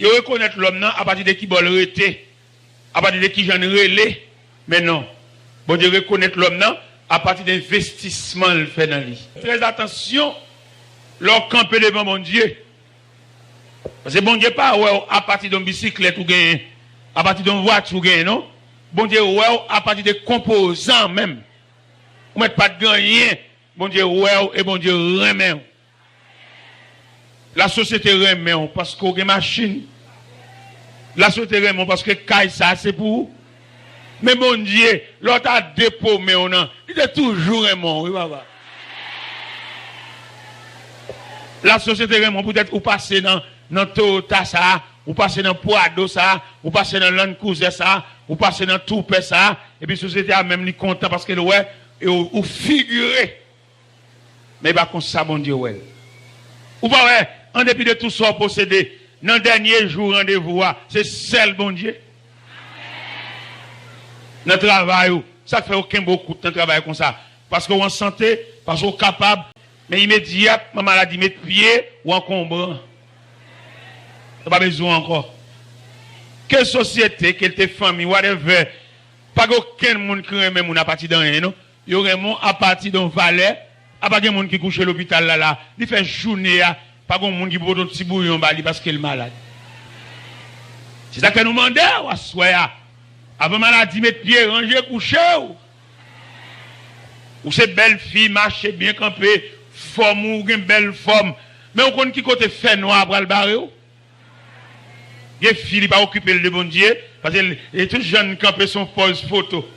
Il reconnaît l'homme à partir de qui bon le été, à partir de qui j'en relais. Mais non. Bon Dieu reconnaît l'homme à partir d'investissement le fait dans la vie. Très attention, leur camper devant mon Dieu. Parce que bon Dieu pas ouais, à partir d'une bicyclette ou gain, à partir d'une voiture ou gain, non? Bon Dieu ouais, à partir des composants même. Vous mettez pas de rien. Bon Dieu ouais, et bon Dieu remet. La société remet parce qu'on a une machine. La société remet parce que ça c'est pour. Mais mon Dieu, l'autre a dépaumé, il est toujours remet. Oui, papa. La société remet peut-être ou passer dans Toyota ça, ou passer dans Prado ça, ou passer dans Land Cruiser ça, ou passer dans Toupet ça, et puis la société a même content parce que ouais, ou figuré. Mais pas comme ça, bon Dieu, ouais. Ou pas ouais, en dépit de tout ça possédé, dans le dernier jour rendez-vous, c'est seul bon Dieu. Dans le travail, ça fait aucun beaucoup de travail comme ça. Parce qu'on est en santé, parce qu'on est capable, mais immédiatement, ma maladie met pied ou encombrant. Pas besoin encore. Quelle société, quelle famille, whatever, pas aucun monde qui remet mon à partir d'un rien, non? Il y aurait mon à partir d'un valet, à pas de monde qui couche à l'hôpital là, il fait journée, pas de monde qui boit un petit bouillon parce qu'il est malade. C'est ça que nous demandons, à soya. Avant maladie, mettre pied, ranger, coucher. Ou c'est belle fille, marcher bien campé, forme ou une belle forme. Mais on connaît qui côté fait noir pour le barrer. Les filles pas occuper le bon Dieu parce que les tous jeunes campés sont pose photo.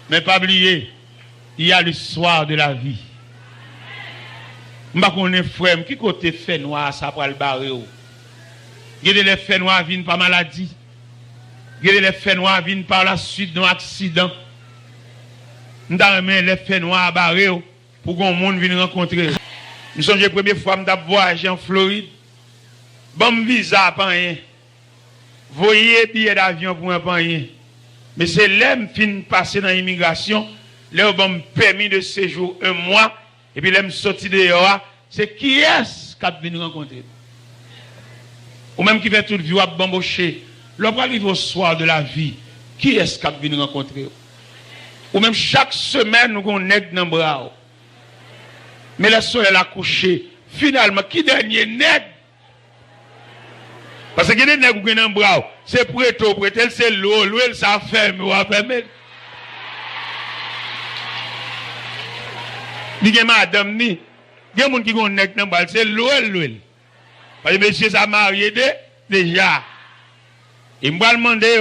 Mais pas oublier, il y a le soir de la vie. Je connais frère qui côté fait noir ça pour le barrer. Il y a les faits noirs viennent par maladie. Il y a les faits noirs viennent par la suite d'un accident. Nous avons les faits noirs barrés pour que le monde vienne rencontrer. Nous sommes la première fois que je voyagé en Floride. Bon visa, pas rien. Voyez billet d'avion pour un pas rien. Mais c'est l'aime fin passer dans l'immigration. Là, bon permis de séjour 1 mois. Et puis l'aime sorti dehors. C'est qui est-ce qui vient nous rencontrer? Ou même qui fait toute vie à bambocher. L'homme arrive au soir de la vie. Qui est-ce qui vient nous rencontrer? Ou même chaque semaine, nous avons un nègre dans le bras. Mais le soleil a couché. Finalement, qui dernier nègre? Parce que les nègres qui ont dans le bras, c'est prêto, c'est l'eau, l'huile, ça ferme, ou à fermer. Il y a madame, il y a des gens qui ont un nègre dans le bras, c'est l'huile. Parce que monsieur, ça marié déjà. Il m'a demandé,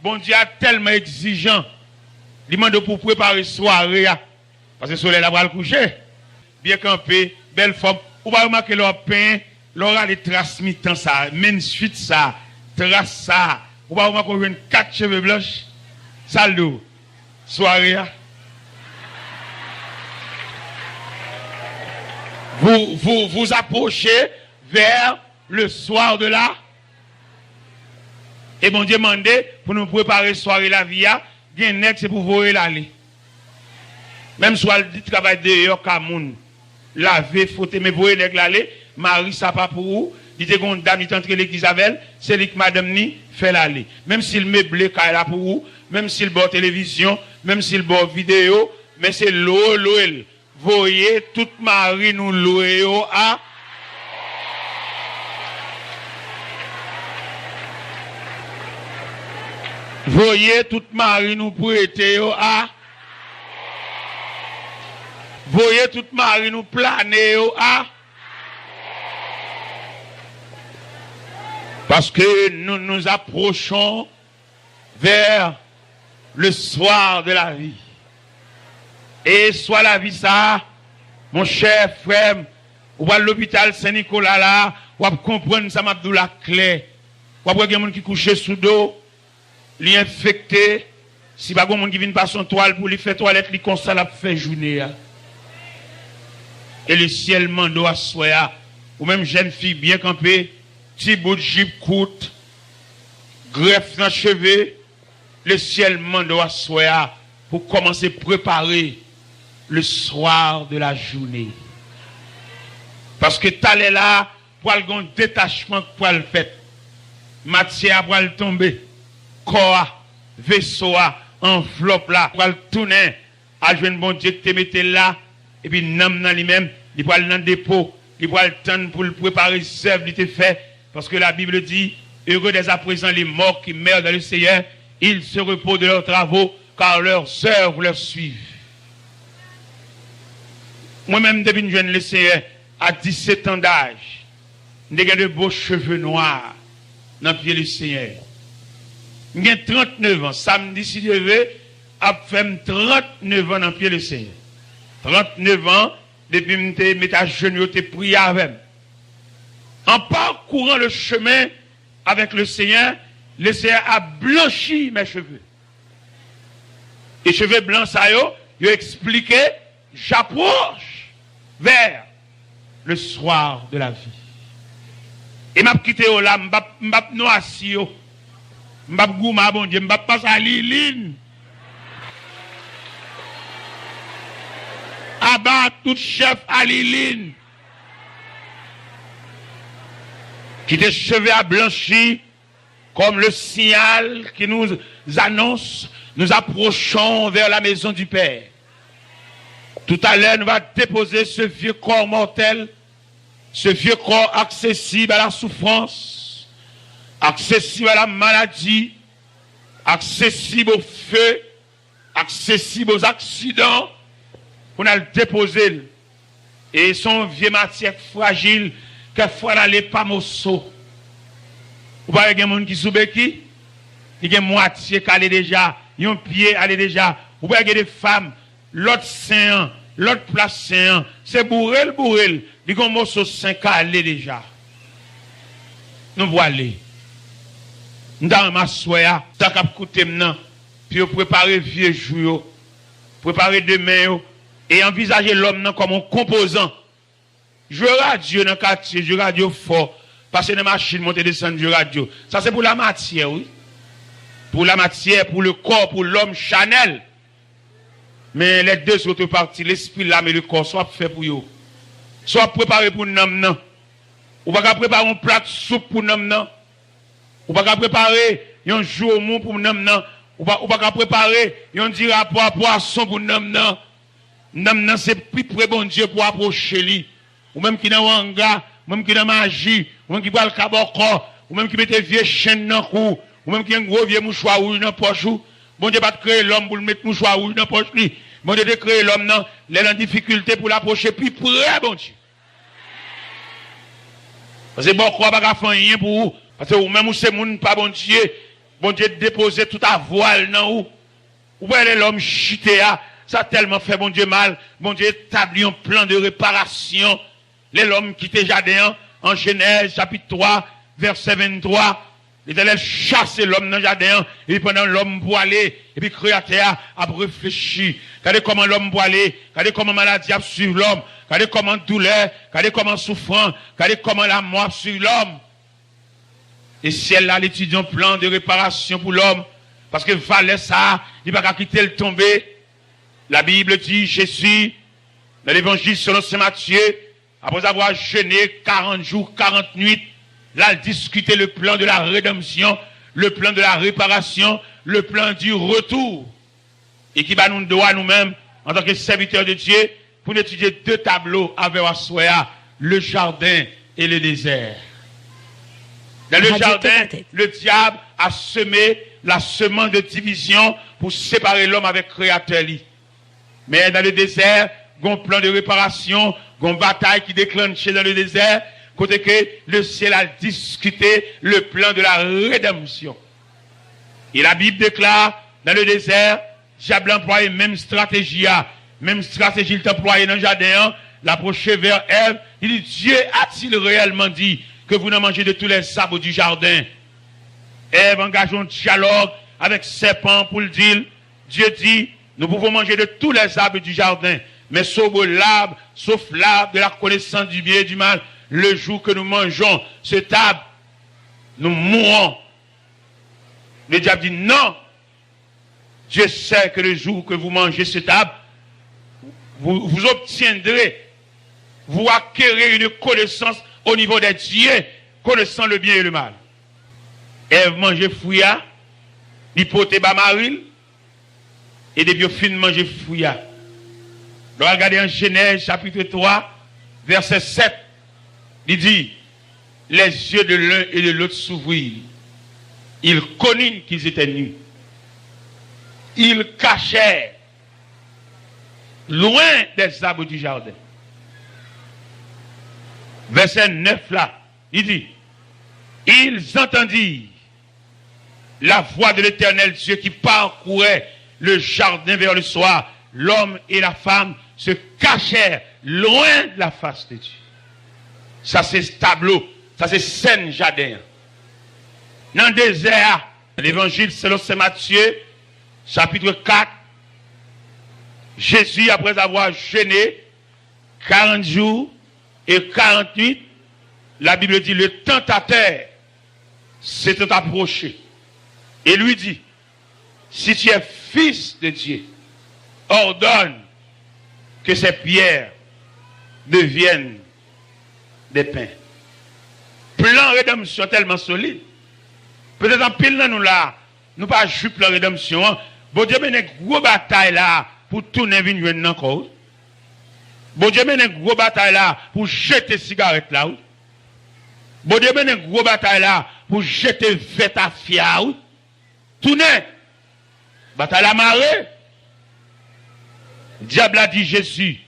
bon Dieu est tellement exigeant. Il m'a demandé pour préparer soirée. Parce que le soleil va le coucher. Bien campé, belle forme. Vous va remarquer leur pain, leur a les traces mi-temps ça, main suite ça, trace ça. Vous va remarquer qu'on a 4 cheveux blanches. Salut. Soirée. Vous approchez vers le soir de là. Et bon Dieu demandé pour nous préparer soirée la vie, c'est pour vous l'aller. Même soit le travail dehors, Kamoun, laver, foutre, mais vous l'aller, Marie, ça pas pour vous. Il dit qu'on dame, il entre l'église avec, c'est lui que madame ni fait l'aller. Même s'il meuble, là pour vous, même s'il bord télévision, même s'il bord vidéo, mais c'est l'eau. Voyez, toute Marie nous louer à. Voyez toute Marie nous prêter à. Voyez toute Marie nous planer à. Parce que nous nous approchons vers le soir de la vie. Et soit la vie ça, mon cher frère, ou à l'hôpital Saint-Nicolas là, ou à comprendre ça m'a dit la clé. Ou à voir quelqu'un qui couche sous dos. Li infecté, si pas quelqu'un qui vient par son toile pour lui faire toilette, li constat la fait journée. Et le ciel mando à soya, ou même jeune fille bien campée, petit bout de jupe courte, greffe dans cheveux, le ciel mando à soya pour commencer à préparer le soir de la journée. Parce que t'allais là, pour le détachement pour le fait. matière pour le tomber, corps, vaisseau, enveloppe là, pour le tourner, à jouer bon Dieu qui te mette là, et puis nam dans lui-même, il va dans le dépôt, il va le temps pour le préparer, serve, il te fait, parce que la Bible dit, heureux dès à présent les morts qui meurent dans le Seigneur, ils se reposent de leurs travaux, car leurs œuvres leur suivent. Moi-même, depuis que je le Seigneur, à 17 ans d'âge, j'ai de beaux cheveux noirs dans le pied du Seigneur. J'ai 39 ans. Samedi, si Dieu veut, a fait 39 ans dans le pied du Seigneur. 39 ans, depuis que je me suis genoux, je prié avec. En parcourant le chemin avec le Seigneur a blanchi mes cheveux. Et cheveux blancs, ça y est, il a expliqué, j'approche vers le soir de la vie. Et m'a quitté là, m'a noirci, m'a gouma, bon Dieu, m'a passé à Liline. Abat tout chef à Liline. Qui tes cheveux à blanchi, comme le signal qui nous annonce, nous approchons vers la maison du Père. Tout à l'heure, nous allons déposer ce vieux corps mortel, ce vieux corps accessible à la souffrance, accessible à la maladie, accessible au feu, accessible aux accidents, pour nous le déposer. Et son vieux matière fragile, quelquefois n'allait pas morceau. Vous voyez, il y a des gens qui sont béquilles, il y a moitié qui allait déjà, il y a un pied allait déjà. Vous voyez, il y a des femmes, l'autre sein, l'autre place sein, c'est bourrel, il y a un morceau sein qui allait déjà. Nous voilà. Nous avons ma soya, tant qu'à écouter maintenant, puis préparer vieux jours, préparer demain, et envisager l'homme comme un composant. Je radio dans le quartier, je radio fort, passer dans la machine, monter, descendre, je radio. Ça c'est pour la matière, oui. Pour la matière, pour le corps, pour l'homme Chanel. Mais les deux autres parties, l'esprit, l'âme et le corps, soit fait pour eux. Soit préparé pour nous. Ou pas préparer un plat de soupe pour nous. Ou pas préparer un jour mou pour nous. Ou pas préparer un dira pour poisson pour nous. Nous, c'est plus près bon Dieu pour approcher lui. Ou même qui dans wanga, ou même qui dans magie, ou même qui parle cabocor, ou même qui mette vieux chaîne dans le cou, ou même qui a un gros vieux mouchoir rouge dans la poche. Bon Dieu pas créer l'homme pour le mettre mouchoir rouge dans la poche. Bon Dieu de créer l'homme dans les difficultés pour l'approcher plus près, bon Dieu. Parce que bon, quoi pas faire rien pour vous. Parce que vous même c'est moun pas bon Dieu déposer toute à voile dans vous. Ou voyez l'homme chité à, ça a tellement fait bon Dieu mal. Bon Dieu établit un plan de réparation. L'homme qui était jardin en Genèse chapitre 3 verset 23. L'Éternel chasse l'homme dans le jardin, et puis pendant l'homme pour aller, et puis le créateur a réfléchi. Regardez comment l'homme pour aller, regardez comment la maladie a suivi l'homme, regardez comment douleur, regardez comment souffrant, regardez comment la mort suit l'homme. Et si elle a l'étudié un plan de réparation pour l'homme, parce que fallait ça, il va pas quitter le tomber. La Bible dit, Jésus, dans l'évangile selon Saint Matthieu, après avoir jeûné 40 jours, 40 nuits, là, discuter le plan de la rédemption, le plan de la réparation, le plan du retour. Et qui va nous doit nous-mêmes, en tant que serviteurs de Dieu, pour étudier deux tableaux avec Assoya, le jardin et le désert. Dans le jardin, le diable a semé la semence de division pour séparer l'homme avec le Créateur. Mais dans le désert, il y a un plan de réparation, il y a une bataille qui déclenche dans le désert, côté que le ciel a discuté le plan de la rédemption. Et la Bible déclare, dans le désert, diable employé même stratégie, il t'a employé dans le jardin, l'approcher vers Ève. Il dit, Dieu a-t-il réellement dit que vous ne mangez de tous les arbres du jardin? Ève engage un dialogue avec serpent pour le dire. Dieu dit, nous pouvons manger de tous les arbres du jardin, mais sauf l'arbre de la connaissance du bien et du mal. Le jour que nous mangeons cet arbre, nous mourrons. Le diable dit non. Dieu sait que le jour que vous mangez cet arbre, vous obtiendrez, vous acquérez une connaissance au niveau des dieux, connaissant le bien et le mal. Ève mange fouilla, il pote ba maril, et depuis au fin manger fouilla. Donc regardez en Genèse chapitre 3, verset 7, il dit, les yeux de l'un et de l'autre s'ouvrirent. Ils connurent qu'ils étaient nus. Ils cachèrent loin des arbres du jardin. Verset 9 là, il dit, ils entendirent la voix de l'Éternel Dieu qui parcourait le jardin vers le soir. L'homme et la femme se cachèrent loin de la face de Dieu. Ça c'est tableau, ça c'est scène jardin. Dans le désert, l'évangile selon Saint Matthieu, chapitre 4, Jésus, après avoir jeûné 40 jours et 40 nuits, la Bible dit, le tentateur s'était approché et lui dit, si tu es fils de Dieu, ordonne que ces pierres deviennent des pains. Plan rédemption tellement solide. Peut-être en pile nous là, nous pas juste plan rédemption. Bon Dieu mène une grosse bataille là pour tourner une encore. Bon Dieu mène une grosse bataille là pour jeter cigarette là. Bon Dieu mène une grosse bataille là pour jeter vête à fia. Tourner. Bataille à marée. Diable a dit Jésus,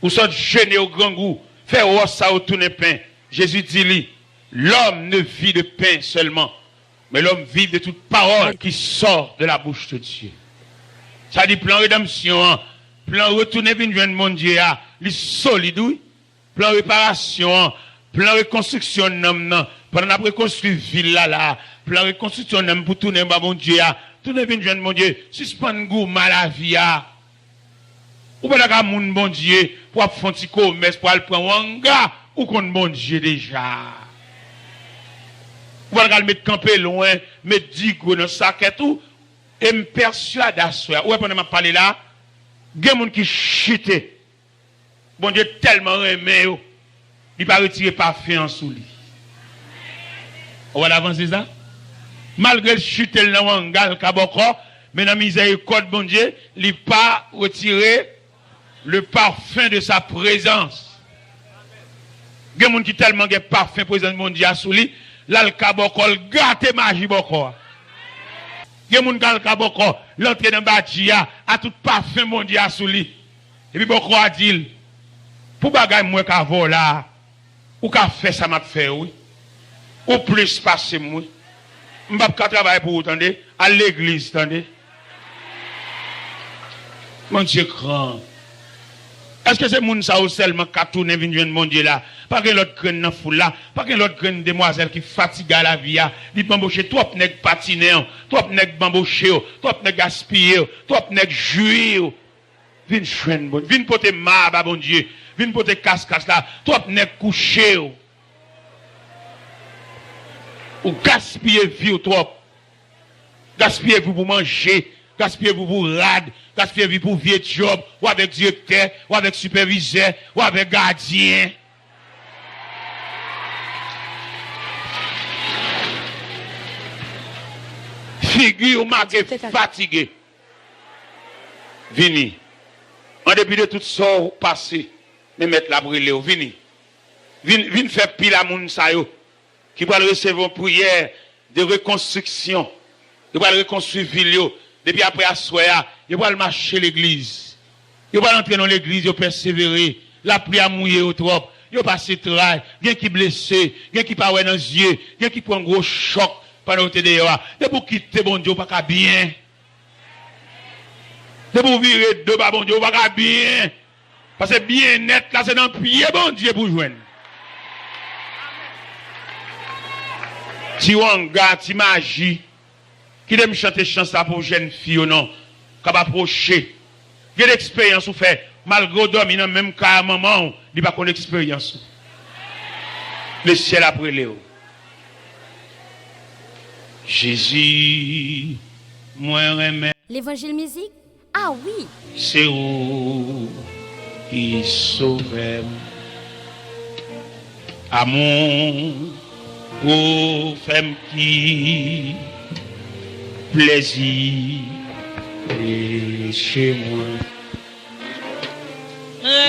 ou sont gêné au grand goût, fait roi ça au tourner pain. Jésus dit lui, l'homme ne vit de pain seulement, mais l'homme vit de toute parole qui sort de la bouche de Dieu. Ça dit plan rédemption, plan retourner vers le monde Dieu, il solide, plan réparation, plan reconstruction, pendant la reconstruire ville là, plan reconstruction pour tourner vers mon Dieu, tourner vers mon Dieu, suspendre goût mal à vie. Ou pas d'accord mon bon Dieu pour faire un petit commerce pour aller prendre un gars ou qu'on bon Dieu déjà. Ou pas mettre camper loin, mettre 10 gros dans le sac et tout et me persuade à soi. Ou pendant m'a parler là, il y a des gens qui chutent. Bon Dieu tellement aimé, il pas retirer parfum en sous lui. On va avancer ça. Malgré le chute dans le hangar kaboko, mais dans miséricorde bon Dieu, il pas retirer le parfum de sa présence. Il y a des gens qui tellement de parfum présence de mon Dieu sous lui, là le kabokol gâte magie boko. Il y a des gens qui le kabokol l'entrée dans bâtia a tout parfum mon Dieu sous lui. Et puis boko a dit pour bagay moi ka vola ou ka fait ça m'a fait oui. Ou plus passer moi. M'pa ka travailler pour entendre à l'église entendez. Mon Dieu grand. Est-ce que c'est moun ça ou seulement qui tourne venir mon Dieu là? Pas que l'autre graine dans foule là, pas que l'autre graine demoiselle qui fatigue à la vie, dit bambocher trop nèg patiner, trop nèg bambocher, trop nèg gaspiller, trop nèg jouir. Vinn chouenne bon, vinn porter marbre bon Dieu, vinn porter casse-casse là, trop nèg coucher. Ou gaspiller vie trop. Gaspiller pour manger. Gaspillez-vous pour rad, gaspillez-vous pour vieux job, ou avec directeur, ou avec superviseur, ou avec gardien. Figure marquée fatigué. Vini. En dépit de tout ça passé, mais mettre la brûlée, vini. Vini faire pile à moun sa yo, qui va recevoir une prière de reconstruction, qui va reconstruire ville. Depuis après à soya, il va marcher l'église. Il va entrer dans l'église, il va persévérer. La prière mouillée au trop. Il va passer travail. Il y a qui blessé, il y a qui pas dans les yeux, il y a qui prend un gros choc pendant que tu es dehors. C'est pour quitter bon Dieu, pas bien. C'est pour virer de bas bon Dieu, pas bien. Parce que bien net, là, c'est dans le pied bon Dieu pour joindre. Tu as un gars, tu magie. Qui aime chanter chanson pour jeune fille ou non, qui va approcher. Il y a l'expérience ou fait, malgré dormir même cas maman, il n'y a pas d'expérience. Le ciel après Léo. Jésus, moi remets. L'évangile musique? Ah oui. C'est où qui sauve. Amour pour faire qui plaisir et chez moi.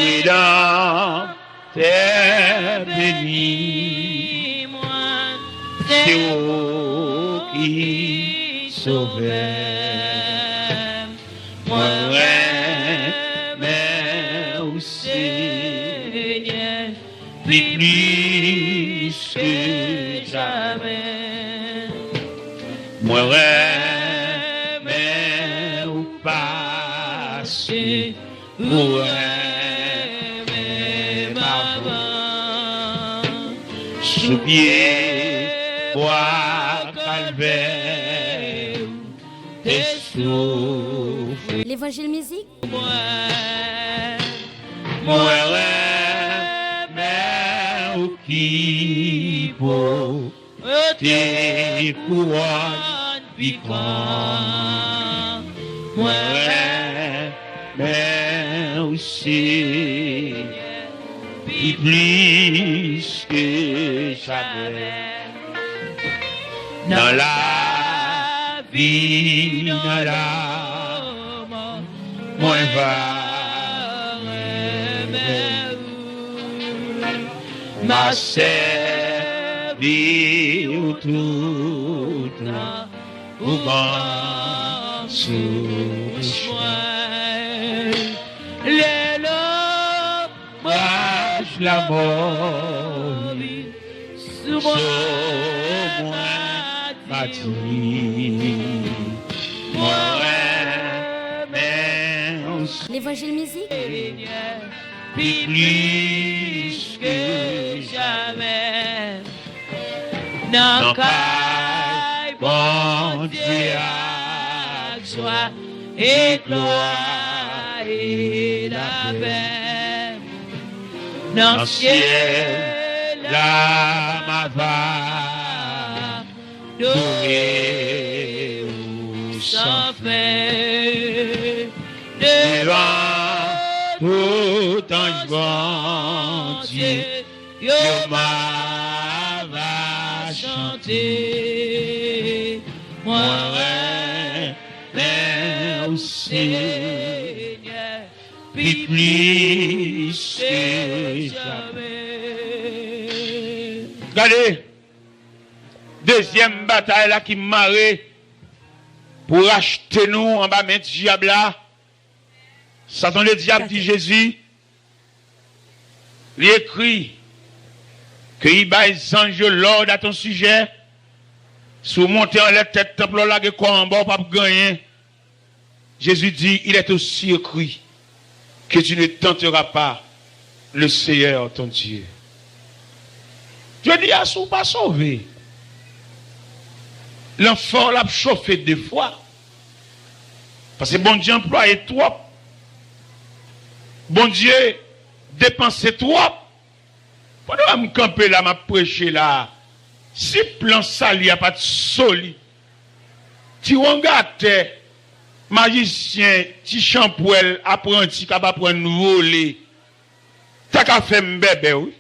Et dans terre bénie, c'est vous qui sauvez. Moi, mais au Seigneur, plus que jamais. Moi, mais au passé, pour sous pied, bois, calvaire, et souffle. L'évangile musique. Moi, mais qui pour tes couronnes piquantes. Moi, mais aussi plus que jamais. Dans la vie, dans la mort, moi va ma servie ou toute la ou bon sous les lots la mort sous moi m'a dit moi l'évangile musique plus que jamais non caille bon Dieu à joie et gloire et la paix dans le ciel la ma va dorée sans fin devant tout ange bon Dieu yo ma va chanter moi mais au Seigneur puis plus que jamais. Regardez, deuxième bataille là qui marre pour acheter nous en bas de diable là. Satan le diable dit Jésus, il écrit que il bat les anges l'ordre à ton sujet, sous monter en la tête temple là que quoi en bas pas gagner. Jésus dit, il est aussi écrit que tu ne tenteras pas le Seigneur ton Dieu. Dieu dit, à sous pas sauvé. L'enfant l'a chauffé deux fois. Parce que bon Dieu employé trop. Bon Dieu dépensé trop. Pendant me camper là, m'a prêché là. Si plan sali a pas de solide. Tu regardes magicien, ti champouel, apprenti, capable prendre voler. T'as qu'à faire bébé, oui.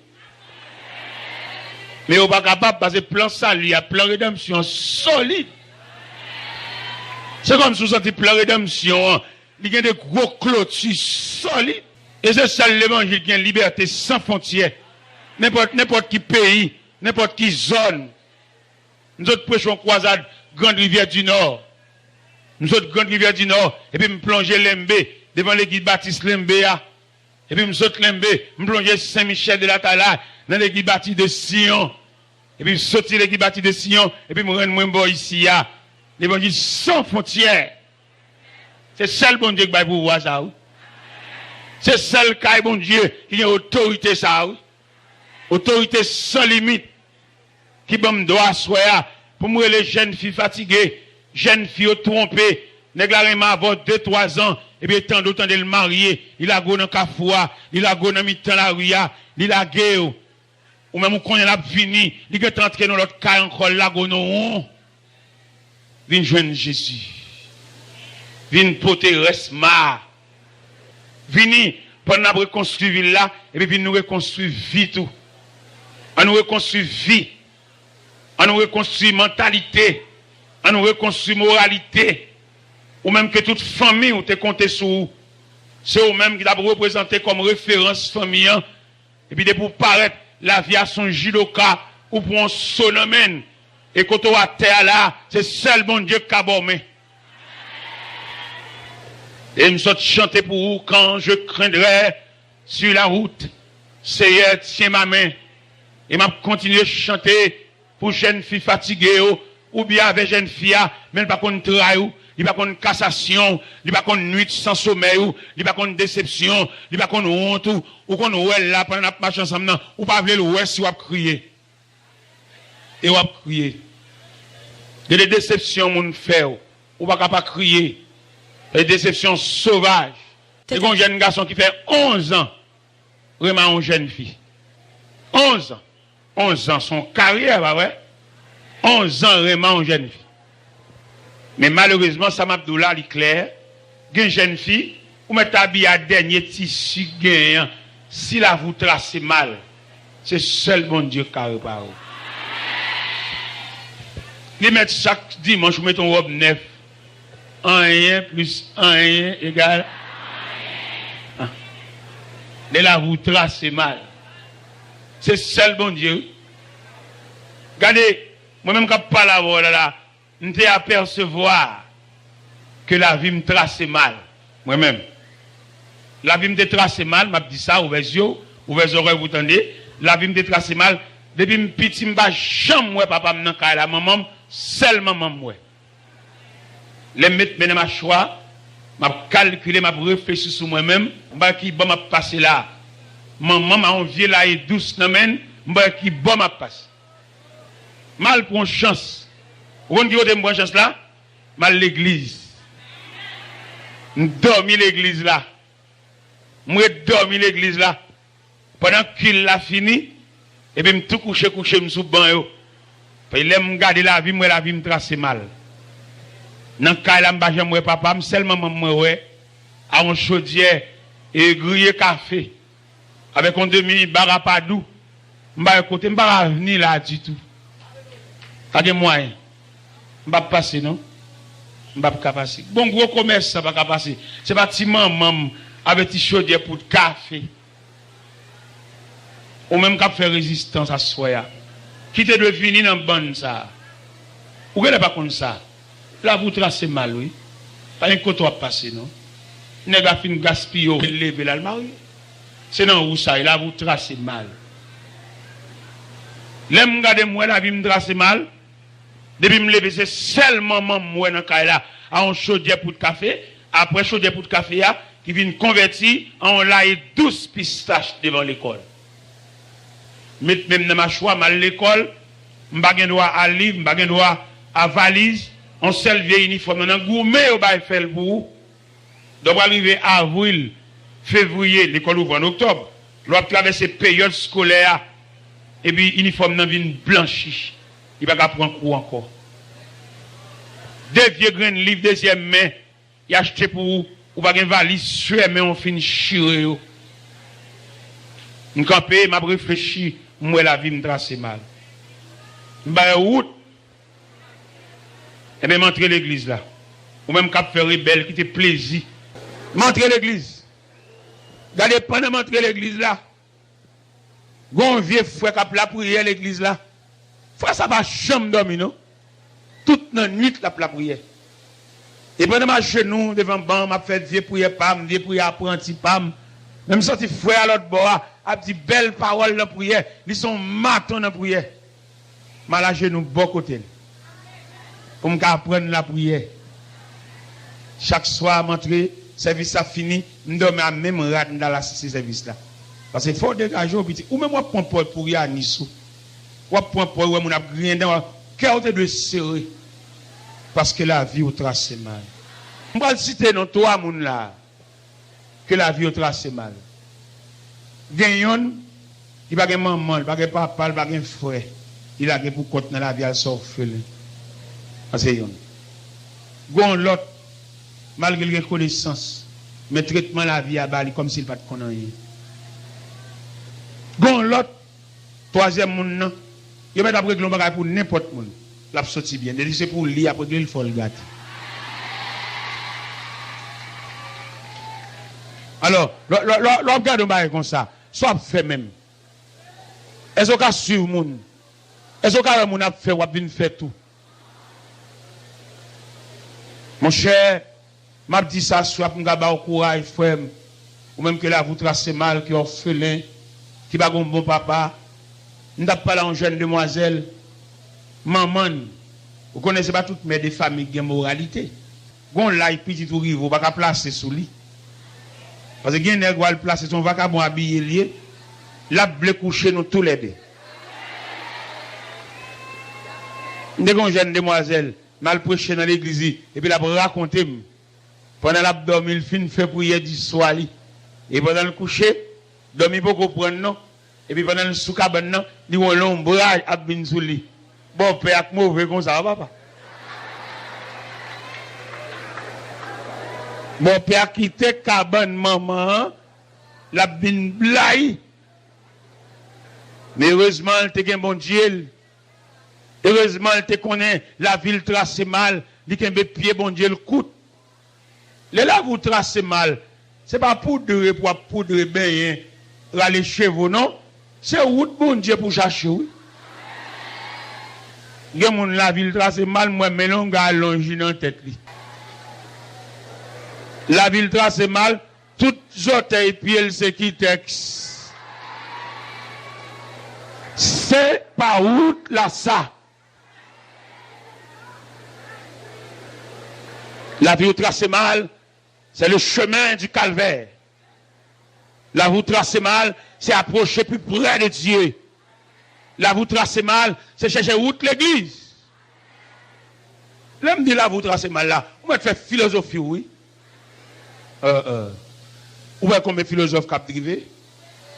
Mais on pas capable parce que plan salut, a plan rédemption solide. C'est comme si vous sentez plan rédemption, il y a des gros clôtures solides. Et c'est ça l'évangile qui a une liberté sans frontières. N'importe qui pays, n'importe qui zone. Nous autres prêchons croisade, Grande Rivière du Nord. Nous autres, Grande Rivière du Nord, et puis me plonger l'Embe, devant l'église Baptiste Lembe, et puis me saute Lembe, me plonger Saint-Michel de la Tala, dans l'église Baptiste de Sion, et puis me sauter l'église Baptiste de Sion, et puis me rendre moi ici, l'évangile sans frontières. C'est ça le bon Dieu qui va pour voir ça. C'est ça le bon Dieu qui a autorité ça. Autorité sans limite, qui me doit asseoir pour moi les jeunes filles fatiguées. Jeune fille trompée, néglaré m'a avoir 2-3 ans, et puis tant d'autant de le marier, il a go dans Kafoua, il a go dans mi-temps la ria, il a gué, ou même qu'on a fini, il est entré dans l'autre cas encore là, go non. Vin joindre Jésus. Vin poter resma. Vini, pendant nous reconstruire ville là, et puis nous reconstruire vie tout. On nous reconstruire vie. On nous reconstruit mentalité, on nous reconstruit moralité, ou même que toute famille ou te compté sur vous. C'est eux-mêmes qui t'a représenté comme référence famille. Et puis, pour paraître la vie à son judoka ou pour un sonomène. Et quand on a terre là, c'est seul bon Dieu qui a bormé. Et je me chanter pour vous quand je craindrai sur la route. Seigneur, tiens ma main. Et m'a continué à chanter pour jeune fille fatiguée ou bien avec jeune fille, même pas qu'on travaille, il pas qu'on cassation, il pas qu'on nuit sans sommeil, il pas qu'on déception, il pas qu'on honte ou qu'on ouais là pendant la marche ensemble ou pas vle le ouais si ou crier. Et ou crier. Il y a des déceptions mon frère, ou pas capable crier. Des déceptions sauvages. C'est un jeune garçon qui fait 11 ans, vraiment une jeune fille. 11 ans. 11 ans, son carrière, bah ouais. 11 ans, vraiment une jeune fille. Mais malheureusement, Sam Abdoullah, il est clair, une jeune fille, ou mettre habillé à dernier tissu gagnant, si la vous tracez mal, c'est seul bon Dieu qui a réparé. Il met chaque dimanche, vous mettez une robe neuve. 1 plus 1 égale 1. De la vous tracez mal. C'est seul bon Dieu. Regardez, moi-même quand je parle là, je peux apercevoir que la vie me trace mal. Moi-même. La vie me trace mal, je dis ça, ouvrez les yeux, ouvrez les oreilles, vous entendez. La vie me trace mal. Depuis que je suis petit, je ne jamais papa me dans la maman, seulement maman. Les mettre maintenant ma choix, m'a calculé, m'a réfléchi sur moi-même, m'a qui bon m'a passé là. Maman m'a envié là et douce n'amène, m'a qui bon m'a passé. Mal pour une chance. Vous avez une bonne chance là? Mal l'église. Dormi l'église là. Moi dormi l'église là. Pendant qu'il l'a fini, et puis me tout coucher me sous banc yo. Puis il me garder la vie, moi la vie me trace mal. Dans le cas là, je ne papa, seulement maman, à un chaudière et grillé café. Avec un demi-barapadou. Je ne vais pas venir là du tout. Pas de moyen. Je ne vais pas passer, non? Je ne vais pas passer. Bon, gros commerce, ça ne va pas passer. C'est pas petit maman avec petit chaudière pour le café. Ou même qu'à faire résistance à soi. Qui te doit finir dans le bon ça? Ou qu'elle n'est pas comme ça? Là, vous tracez mal, oui. Pas un côté à passer, non? N'est pas fin gaspiller, lever là, le mari. C'est non, où ça, là, vous tracez mal. Là, je regarde moi, la vie me trace mal. Depuis me lever, c'est seulement moi, dans le cas là, à un chaudière pour le café. Après, chaudière pour le café, qui vient convertir en laïe 12 pistaches devant l'école. Même dans ma choix, mal l'école, je n'ai pas droit à livre, je n'ai pas droit à valise. On seul vieil uniforme. On a gourmet au bail fait pour vous. Donc, arriver avril, février, l'école ouvre en octobre. L'on traverser période scolaire. Et puis, uniforme n'a vient blanchi. Il va pas prendre cours encore. Deux vieux grains de livres, deuxième main. Il a acheté pour vous. Ou pas une valise sur mais on finit chier. Je campé, m'a réfléchi. Moi, la vie me trace mal. Je route. Et bien, m'entrer l'église là. Ou même cap faire rebelle, qui te plaisir. M'entrer l'église. Regardez, pendant m'entrer l'église là. Gon vieux frère qui a la prière l'église là. Frère, ça va chambre dormir, non? Toute la nuit, la prière. Et pendant ma genou devant banc, m'a fait vieux prière pam, vieux prière apprenti pam. Même sorti frère à l'autre bord, a dit belle parole dans la prière. Ils sont matons dans la prière. Mal à genou, bon côté. Pour m'apprendre la prière. Chaque soir, m'entrer, service a fini, m'dorme à même rat dans la service là. Parce qu'il faut dégager au petit. Ou même moi prends Paul pour y aller à Nissou. Ou prends Paul où mon a grindé, cœur de serrer. Parce que la vie au tracé mal. On va citer dans trois moun là que la vie au tracé mal. Gagnon, il va pas maman, il va pas papa, il va pas frère. Il a pour compte dans la vie à s'orphelin. C'est yon. Gon l'autre, malgré les connaissances, mais traitement la vie à Bali comme s'il ne pas de connaître. Gon l'autre, troisième monde, Yo met après glon bagay pour n'importe monde. L'a sorti bien. C'est pour lui après il faut le gâter. Alors, l'on regarde un bagay comme ça, soit fait même. Est-ce qu'on a sur moun? Est-ce qu'on a moun a fait ou a bien fait tout? Mon cher, m'a dit ça soit pour m'gaba au courage frère ou même que là vous tracez mal qui est orphelin, qui pas un bon papa. N't'a pas là une jeune demoiselle, maman. Vous connaissez pas toutes mes des familles qui ont moralité. Gon là petit tout rive, pas placer sous lit. Parce que gen nèg va le placer son vagabond habillé lié, la blé coucher nous tous les deux. Nèg une jeune demoiselle mal prêché dans l'église et puis la raconter pendant la dormi il fin fait prière du soir et pendant le coucher dormi pas comprendre non et puis pendant le sous cabane non il on l'ombrage a bin sous lit bon père ak mauvais comme ça papa bon père quitter cabane maman la bin blaye mais heureusement il te gen bon Dieu. Heureusement, elle te connaît la ville tracée mal, dit qu'un pied bon Dieu le coûte. Les là vous tracez mal, c'est pas poudre pour poudre bien, les chevaux non, c'est route bon Dieu pour chercher oui. Gen moun la ville tracée mal moi mais non ga allongé dans tête li. La ville tracée mal, toutes orteils pieds c'est qui texte. C'est pas route là ça. La vie tracée mal, c'est le chemin du calvaire. La vie tracée mal, c'est approcher plus près de Dieu. La vie tracée mal, c'est chercher route l'église. Là, me dit la vie tracée mal là, on va faire philosophie, oui. Où est combien de philosophes qui ont drivé?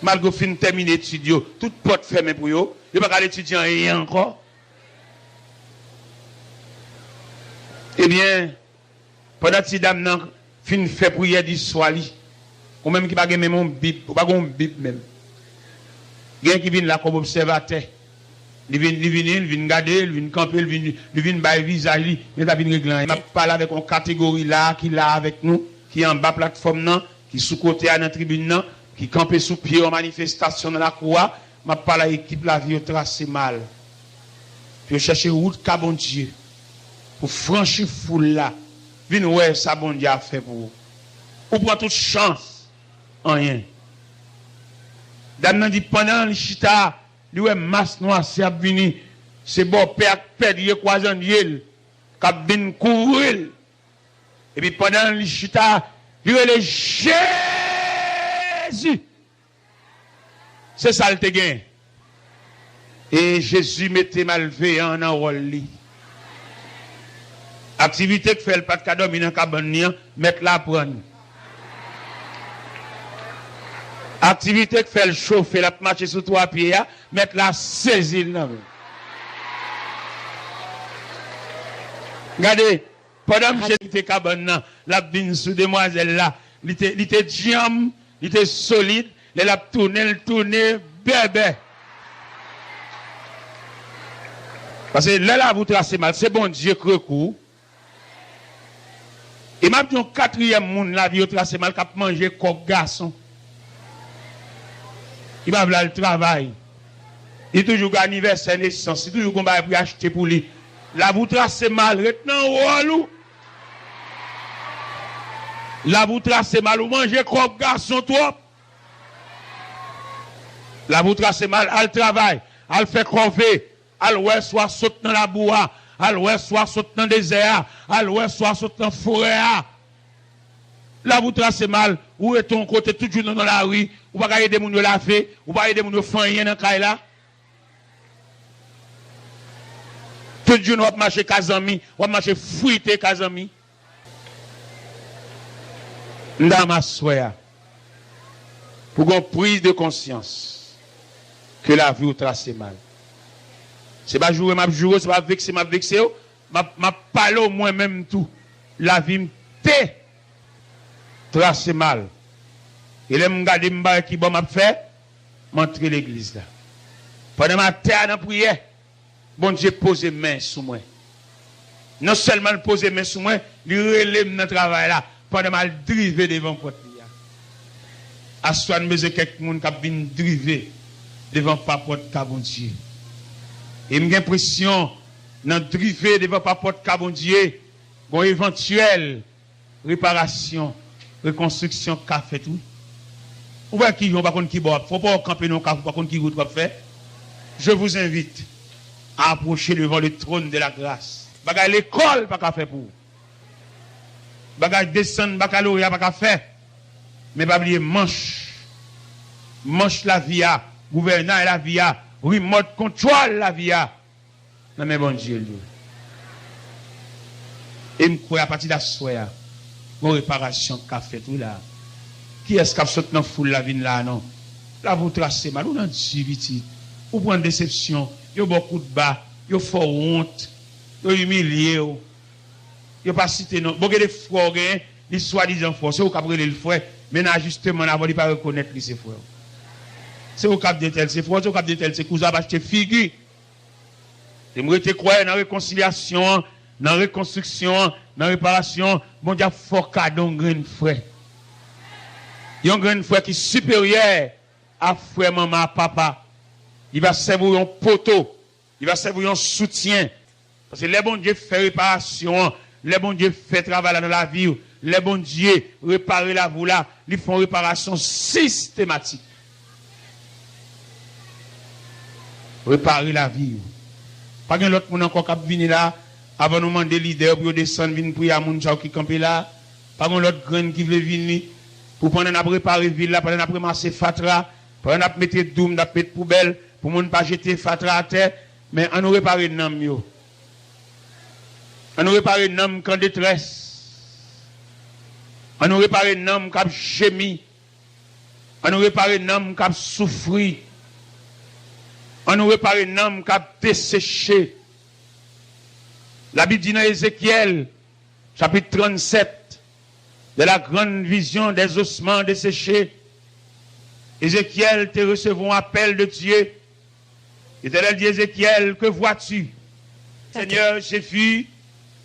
Malgré fin terminé l'étude, toute porte fermée pour eux, il n'y a pas d'étudiant et encore. Eh bien, pendant que ces dames fin fait prière du soir, ou même qui pas même mon bib, ou pas un bib même. Quelqu'un qui vient là comme observateur. Il vient garder, il vient camper, il vient bailler visage, il vient régler. Il m'a parlé avec une catégorie là, qui est là avec nous, qui est en bas plateforme là, qui est sous côté à la tribune là, qui campe sous pied en manifestation dans la cour. M'a parlé à l'équipe la vie tracé mal. Puis chercher route bon Dieu pour franchir foule là. Vin ouais ça bon Dieu a fait pour vous. Ou prend toute chance en rien. Dame dit pendant le chita, lui ouais masse noire c'est venu, c'est bon père perdre croisant Dieu qui vinn couvrir. Et puis pendant le chita, lui le Jésus. C'est ça le te gain. Et Jésus mettait malveillant en rôle. Activité que fait le pas de cadeau, dans cabane, mettre la prendre. Activité que fait le chauffer, la marcher sur trois pieds, mettre la saisir. Regardez, pendant que j'étais cabane, la bine sous demoiselle là, il était jam, il était solide, il a tourné, bébé. Parce que là, vous tracez mal, c'est bon Dieu recours. Et m'a dit un quatrième monde la vie au tracé mal cap manger comme garçon. Il va vouloir le travail. Il toujours anniversaire naissance, il toujours qu'on va acheter pour lui. La vous tracé mal retenant walou. La vous tracé mal ou manger comme garçon trop. La vous tracé mal al travail, al fait crever, al ouais soit saute dans la boue. Alors, soit saute dans le désert, alors, soit saute dans la forêt. Là, vous tracez mal, ou est ton côté, toujours dans la rue, ou pas aider les gens la fait, ou pas aider les gens faire rien dans le là. Tout le jour, on va marcher Kazami, on va marcher fruité Kazami. Dans ma soeur, pour une prise de conscience que la vie vous trace mal. C'est pas jouer, m'a jouer, c'est pas vexer, m'a parler au moins même tout. La vie me tracé mal. Et là, m'gade m'ba qui bon m'a fait, m'entrer l'église là. Pendant ma terre dans prière, bon Dieu pose main sur moi. Non seulement il pose main sur moi, il relève dans le travail là, pendant mal driver devant porte. À soit nous besoin quelqu'un qui vient driver devant porte bon Dieu. Et j'ai l'impression, dans driver devant porte bon Dieu, bon éventuelle réparation, reconstruction qu'a fait tout. Ou bien qui vont pas contre qui boit, faut pas camper non pas contre qui route va faire. Je vous invite à approcher devant le trône de la grâce. Bagay l'école pas qu'à faire pour. Bagay descendre baccalauréat pas qu'à faire. Mais pas oublier manche la via, gouverneur la via, remote control la via. Non mais bon Dieu. Et me crois à partir d'assoya, une réparation qu'a fait tout là. Qui est-ce qui a sauté dans la foule la vie là non? Là vous tracez mal, ou dans difficulté, ou prendre déception, il y a beaucoup de bas, il y a fort honte, il y a humilié, il y a pas cité non. Beaucoup de frères, ils soi-disant frères, c'est au cap de le frère, mais non justement avant de pas reconnaître ses frères. C'est au cap de tel, c'est frère, c'est au cap de tel, c'est cousin va acheter figure. Et moi te croire dans la réconciliation, dans la reconstruction, dans la réparation, bon Dieu fort cadeau grand frère. Il y a un grand frère qui est supérieur à frère, maman, papa. Il va servir un poteau. Il va servir un soutien. Parce que les bons dieux font réparation. Les bons dieux font travail dans la vie. Les bons dieux réparer la vie là. Ils font réparation systématique. Réparer la vie. Pas qu'un autre monde encore qui vient là. Avant de nous demander leader pour descendre, venir prier à moun qui campe là. Pas qu'un autre grand qui veut venir. Pour pendant à préparer ville là, pendant à ramasser fatra, pendant à mettre doum, à mettre poubelle, pour ne pas jeter fatra à terre, mais on nous réparer nam yo. On nous réparer nam quand détresse. On nous réparer nam qui gémi. On nous réparer nam qui souffri. On nous réparer nam qui desséché. La Bible dit dans Ézéchiel, chapitre 37, de la grande vision des ossements desséchés. Ézéchiel te recevons appel de Dieu. L'Éternel dit Ézéchiel, que vois-tu? Seigneur, j'ai vu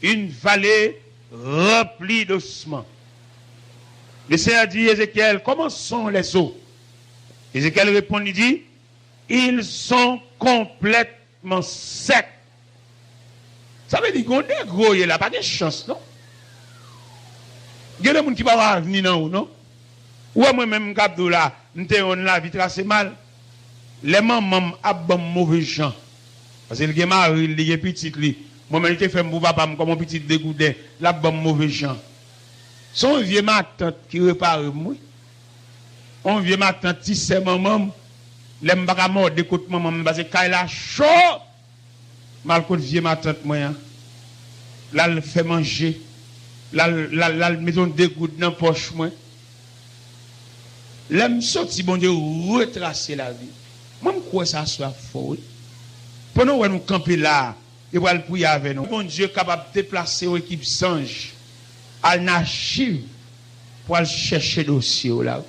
une vallée remplie d'ossements. Le Seigneur dit Ézéchiel, comment sont les eaux? Ézéchiel répond, il dit, ils sont complètement secs. Ça veut dire qu'on est gros, il n'y a pas de chance, non? Il y a des gens qui ne vont pas venir dans non? Ou moi-même, Gabdou là, on la vie tracée mal. Les mamans ont bon mauvais gens. Parce que les mari, les petits, moi-même, je fais mon papa comme un petit dégoûté, là, bon mauvais gens. Son vieux ma tante qui répare moi. On vieux ma tante, si c'est maman, les m'baka mort d'écoute maman, parce que quand elle a chaud, mal contre vieux ma tante, moi, là, elle fait manger. La maison dégoûte dans la poche, moi. Là, je sorti, bon Dieu, retracer la vie. Moi, je crois que ça soit faux. Pendant que nous campons là, et on va le prier avec nous. Bon Dieu, capable de déplacer l'équipe Sange à l'archive pour aller chercher le dossier là.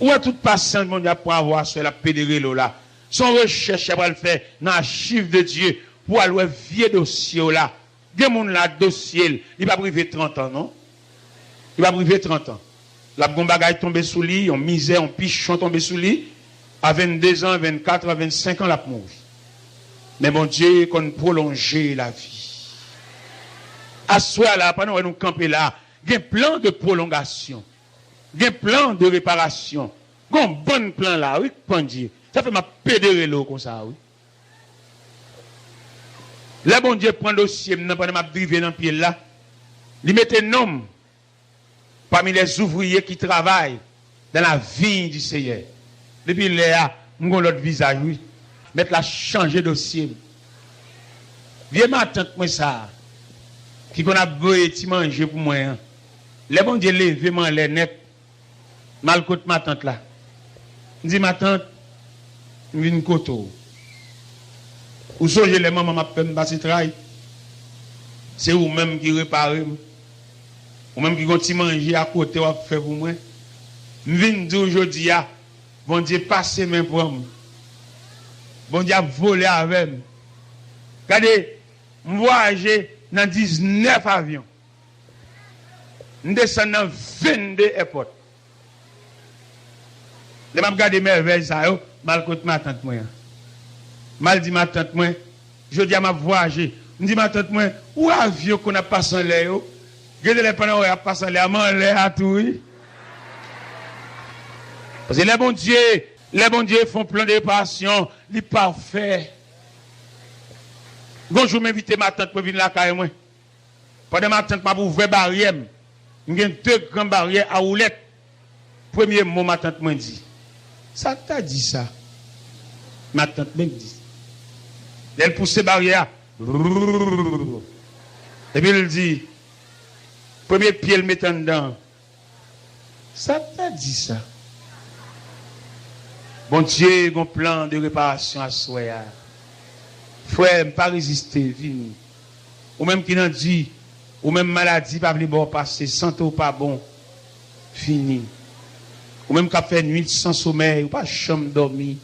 Où est toute patience, mon Dieu, pour avoir sur la pédérée là? Son recherche, elle va le faire dans l'archive de Dieu. Pour aller vieux dossier là, des gens là dossier, il va priver 30 ans non? Il va priver 30 ans. La bonne bagaille tombe sous lui, on misère, on pichon tombe sous lui, à 22 ans, 24 ans, 25 ans la mourir. Mais mon Dieu, qu'on prolonge la vie. À soi là, pendant que nous camper là, il y a un plan de prolongation, il y a un plan de réparation, il y a un bon plan là, oui, bon Dieu. Ça fait ma pédérer l'eau comme ça, oui. Là, bon Dieu prend le dossier, pendant ma drivé dans le pied là, il met un homme parmi les ouvriers qui travaillent dans la vigne du Seigneur. Depuis là, nous avons l'autre visage, oui. Mettre la changer de dossier. Viens ma tante, moi ça, qui qu'on a besoin de manger pour moi. Hein. Les bon Dieu levé moi les net, mal côté ma tante là. Je dis ma tante, je viens de koto. Ou songez les mamans m'a fait passer travail. C'est vous même qui réparez. Ou même qui continue manger à côté ou faire pour moi. Je viens dire aujourd'hui Bon Dieu passe main pour moi. Bon Dieu a volé avec moi. Regardez, je voyage dans 19 avions. Je descends dans 22 airports. Je regarde merveilles, je mal côté ma tante. Mal dit ma tante, je dis à ma voyager. Je dis ma tante, où avion qu'on a passé en l'air? Regardez les panneaux, on a passé en l'air, à tout. Parce que les bons dieux font plein de réparation, les parfaits. Quand je m'invite ma tante pour venir là carré moi. Pendant ma tante m'a ouvert barrière. Il y a deux grandes barrières à roulette. Premier mot ma tante m'a dit. Ça t'a dit ça. Ma tante m'a dit. Elle pousse les barrières. Et puis elle dit premier pied le mettant dedans. Ça t'a dit ça. Bon Dieu, un plan de réparation à soi. Frère, ne pas résister, vini. Ou même qui n'a dit, ou même maladie, pas venir bon passer, santé ou pas bon, fini. Ou même qui a fait nuit sans sommeil, ou pas chambre dormir.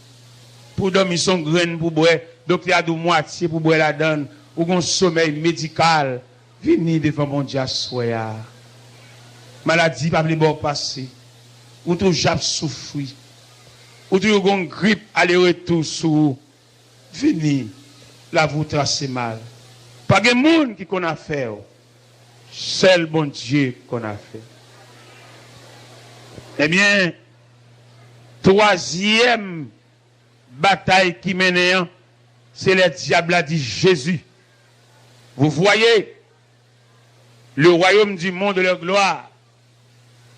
Pour dormir son graine pour boire, donc il y a de moitié pour boire la donne, ou un sommeil médical, vini devant mon Dieu à soi. Maladie, pas venir bon passer. Ou tout jab souffrir. Ou tout une grippe, aller-retour sous. Vini. La vous tracez mal. Pas de monde qui qu'on a fait. Seul bon Dieu qu'on a fait. Eh bien, troisième bataille qui mène, c'est le diable a dit Jésus. Vous voyez le royaume du monde de leur gloire.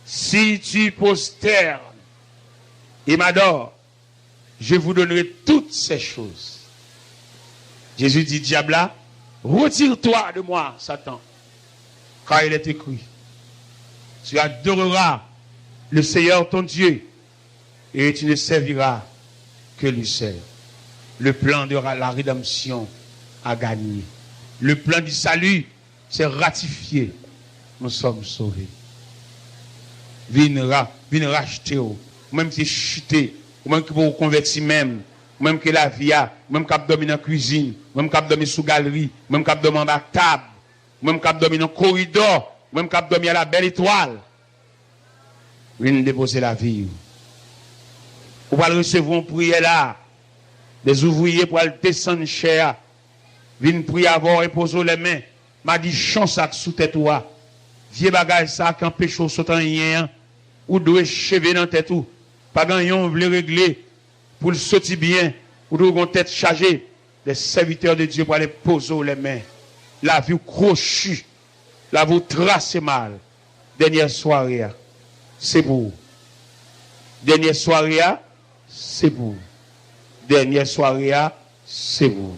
Si tu posternes et m'adores, je vous donnerai toutes ces choses. Jésus dit, diable, retire-toi de moi, Satan. Car il est écrit, tu adoreras le Seigneur ton Dieu et tu ne serviras que lui seul. Le plan de la rédemption a gagné. Le plan du salut s'est ratifié. Nous sommes sauvés. Viens racheter, même si chuté, ou même qui vous convertir même. Même que la vie a, même qu'à dormir dans la cuisine, même qu'à dormir sous galerie, même qu'à dormir en bas table, même qu'à dormir dans le corridor, même qu'à dormir à la belle étoile. Viens déposer la vie. Vous allez recevoir une prière là, des ouvriers pour aller descendre cher. Viens prier avant et poser les mains. M'a dit chance ça sous tête toi. Vieux bagage ça qui empêche au sautant rien. Ou doit cheveux dans tête tout. Pas gagnon veut régler. Pour le sortir bien, pour une tête chargée, les serviteurs de Dieu pour aller poser les mains. La vie crochue, la vie tracée mal. Dernière soirée, c'est pour. Dernière soirée, c'est pour. Dernière soirée, c'est pour.